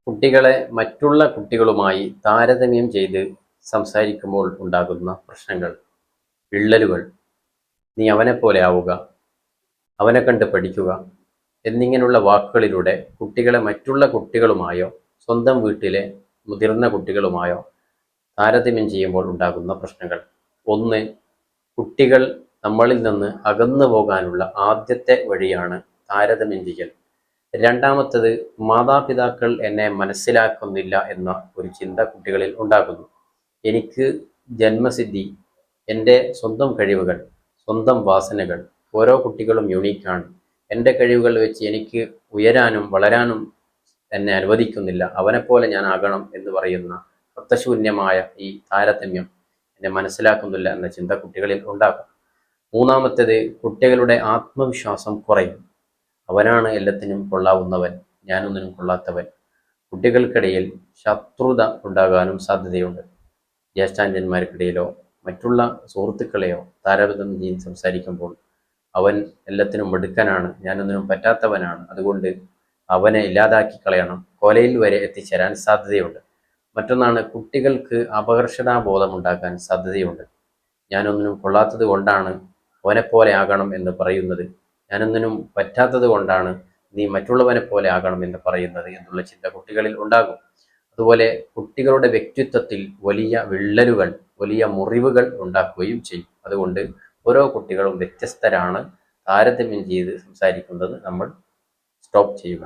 കുട്ടികളെ മറ്റുള്ള കുട്ടികളുമായി താരതമ്യം ചെയ്ത് സംസാരിക്കുമ്പോൾ ഉണ്ടാകുന്ന പ്രശ്നങ്ങൾ, വിള്ളലുകൾ, നീ അവനെപ്പോലെ ആവുക, അവനെ കണ്ട് പഠിക്കുക എന്നിങ്ങനെയുള്ള വാക്കുകളിലൂടെ കുട്ടികളെ മറ്റുള്ള കുട്ടികളുമായോ സ്വന്തം വീട്ടിലെ മുതിർന്ന കുട്ടികളുമായോ താരതമ്യം ചെയ്യുമ്പോൾ ഉണ്ടാകുന്ന പ്രശ്നങ്ങൾ. ഒന്ന്, കുട്ടികൾ നമ്മളിൽ നിന്ന് അകന്നു പോകാനുള്ള ആദ്യത്തെ വഴിയാണ് താരതമ്യം ചെയ്യൽ. രണ്ടാമത്തത്, മാതാപിതാക്കൾ എന്നെ മനസ്സിലാക്കുന്നില്ല എന്ന ഒരു ചിന്ത കുട്ടികളിൽ ഉണ്ടാകുന്നു. എനിക്ക് ജന്മസിദ്ധി, എൻ്റെ സ്വന്തം കഴിവുകൾ, സ്വന്തം വാസനകൾ, ഓരോ കുട്ടികളും യൂണീക്കാണ്. എൻ്റെ കഴിവുകൾ വെച്ച് എനിക്ക് ഉയരാനും വളരാനും എന്നെ അനുവദിക്കുന്നില്ല, അവനെപ്പോലെ ഞാൻ ആകണം എന്ന് പറയുന്ന അർത്ഥശൂന്യമായ ഈ താരതമ്യം എന്നെ മനസ്സിലാക്കുന്നില്ല എന്ന ചിന്ത കുട്ടികളിൽ ഉണ്ടാകും. മൂന്നാമത്തേത്, കുട്ടികളുടെ ആത്മവിശ്വാസം കുറയും. അവനാണ് എല്ലാത്തിനും കൊള്ളാവുന്നവൻ, ഞാനൊന്നിനും കൊള്ളാത്തവൻ. കുട്ടികൾക്കിടയിൽ ശത്രുത ഉണ്ടാകാനും സാധ്യതയുണ്ട്. ജ്യേഷ്ഠാന്യന്മാർക്കിടയിലോ മറ്റുള്ള സുഹൃത്തുക്കളെയോ താരതമ്യം ചെയ്ത് സംസാരിക്കുമ്പോൾ അവൻ എല്ലാത്തിനും മിടുക്കനാണ്, ഞാനൊന്നിനും പറ്റാത്തവനാണ്, അതുകൊണ്ട് അവനെ ഇല്ലാതാക്കി കളയണം, കൊലയിൽ വരെ എത്തിച്ചേരാൻ സാധ്യതയുണ്ട്. മറ്റൊന്നാണ്, കുട്ടികൾക്ക് അപകർഷതാബോധം ഉണ്ടാക്കാൻ സാധ്യതയുണ്ട്. ഞാനൊന്നിനും കൊള്ളാത്തത് കൊണ്ടാണ് അവനെപ്പോലെ ആകണം എന്ന് പറയുന്നത്, ഞാനൊന്നിനും പറ്റാത്തത് കൊണ്ടാണ് നീ മറ്റുള്ളവനെ പോലെ ആകണം എന്ന് പറയുന്നത് എന്നുള്ള ചിന്ത കുട്ടികളിൽ ഉണ്ടാകും. അതുപോലെ കുട്ടികളുടെ വ്യക്തിത്വത്തിൽ വലിയ വിള്ളലുകൾ, വലിയ മുറിവുകൾ ഉണ്ടാക്കുകയും ചെയ്യും. അതുകൊണ്ട് ഓരോ കുട്ടികളും വ്യത്യസ്തരാണ്. താരതമ്യം ചെയ്ത് സംസാരിക്കുന്നത് നമ്മൾ സ്റ്റോപ്പ് ചെയ്യുക.